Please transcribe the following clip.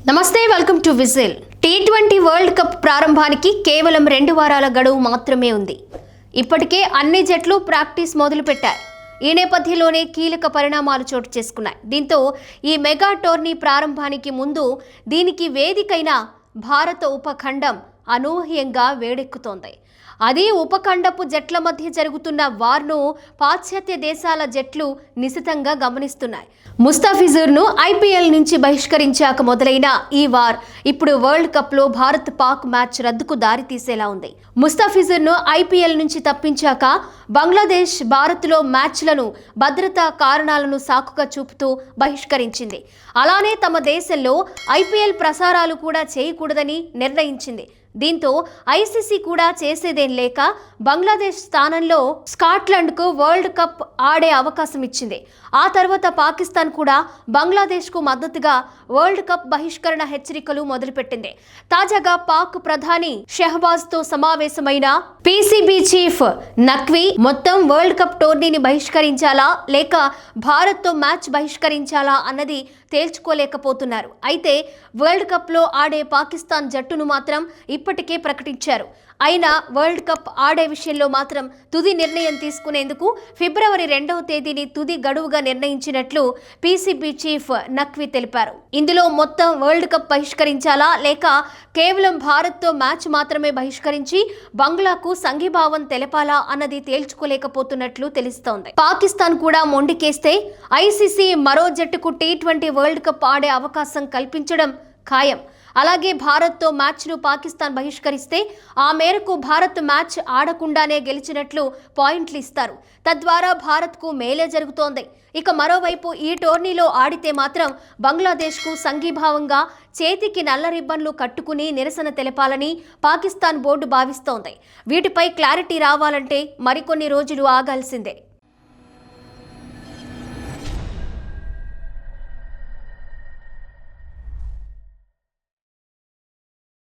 నమస్తే, welcome to whistle. T20 world cup ప్రారంభానికి కేవలం 2 వారాల గడువు మాత్రమే ఉంది. ఇప్పటికే అన్ని జట్లు ప్రాక్టీస్ మొదలుపెట్టాయి. ఈ నేపథ్యంలోనే కీలక పరిణామాలు చోటు చేసుకున్నాయి. దీంతో ఈ మెగా టోర్నీ ప్రారంభానికి ముందు దీనికి వేదికైన భారత ఉపఖండం అనూహ్యంగా వేడెక్కుతోంది. అది ఉపఖండపు జట్ల మధ్య జరుగుతున్న వార్ను పాశ్చాత్య దేశాల జట్లు నిశితంగా గమనిస్తున్నాయి. ముస్తాఫిజుర్ను ఐపీఎల్ నుంచి బహిష్కరించాక మొదలైన ఈ వార్ ఇప్పుడు వరల్డ్ కప్లో భారత్ పాక్ మ్యాచ్ రద్దుకు దారితీసేలా ఉంది. ముస్తాఫిజుర్ను ఐపీఎల్ నుంచి తప్పించాక బంగ్లాదేశ్ భారత్లో మ్యాచ్లను భద్రతా కారణాలను సాకుగా చూపుతూ బహిష్కరించింది. అలానే తమ దేశంలో ఐపీఎల్ ప్రసారాలు కూడా చేయకూడదని నిర్ణయించింది. దీంతో ఐసీసీ కూడా చేసేదేం లేక బంగ్లాదేశ్ స్థానంలో స్కాట్లాండ్కు వరల్డ్ కప్ ఆడే అవకాశం ఇచ్చింది. ఆ తర్వాత పాకిస్తాన్ కూడా బంగ్లాదేశ్కు మద్దతుగా వరల్డ్ కప్ బహిష్కరణ హెచ్చరికలు మొదలుపెట్టింది. తాజాగా పాక్ ప్రధాని షెహబాజ్తో సమావేశమైన పీసీబీ చీఫ్ నఖ్వీ మొత్తం వరల్డ్ కప్ టోర్నీని బహిష్కరించాలా లేక భారత్తో మ్యాచ్ బహిష్కరించాలా అన్నది తేల్చుకోలేకపోతున్నారు. అయితే వరల్డ్ కప్లో ఆడే పాకిస్తాన్ జట్టును మాత్రం ఇప్పటికే ప్రకటించారు. అయినా వరల్డ్ కప్ ఆడే విషయంలో మాత్రం తుది నిర్ణయం తీసుకునేందుకు ఫిబ్రవరి 2వ తేదీని తుది గడువుగా నిర్ణయించినట్లు పీసీబీ చీఫ్ నఖ్వీ తెలిపారు. ఇందులో మొత్తం వరల్డ్ కప్ బహిష్కరించాలా లేక కేవలం భారత్తో మ్యాచ్ మాత్రమే బహిష్కరించి బంగ్లాకు సంఘీభావం తెలపాలా అన్నది తేల్చుకోలేకపోతున్నట్లు తెలుస్తోంది. పాకిస్తాన్ కూడా మొండికేస్తే ఐసీసీ మరో జట్టుకు టీ20 వరల్డ్ కప్ ఆడే అవకాశం కల్పించడం ఖాయం. అలాగే భారత్తో మ్యాచ్ను పాకిస్తాన్ బహిష్కరిస్తే ఆ మేరకు భారత్ మ్యాచ్ ఆడకుండానే గెలిచినట్లు పాయింట్లు ఇస్తారు. తద్వారా భారత్కు మేలే జరుగుతోంది. ఇక మరోవైపు ఈ టోర్నీలో ఆడితే మాత్రం బంగ్లాదేశ్కు సంఘీభావంగా చేతికి నల్ల రిబ్బన్లు కట్టుకుని నిరసన తెలపాలని పాకిస్తాన్ బోర్డు భావిస్తోంది. వీటిపై క్లారిటీ రావాలంటే మరికొన్ని రోజులు ఆగాల్సిందే.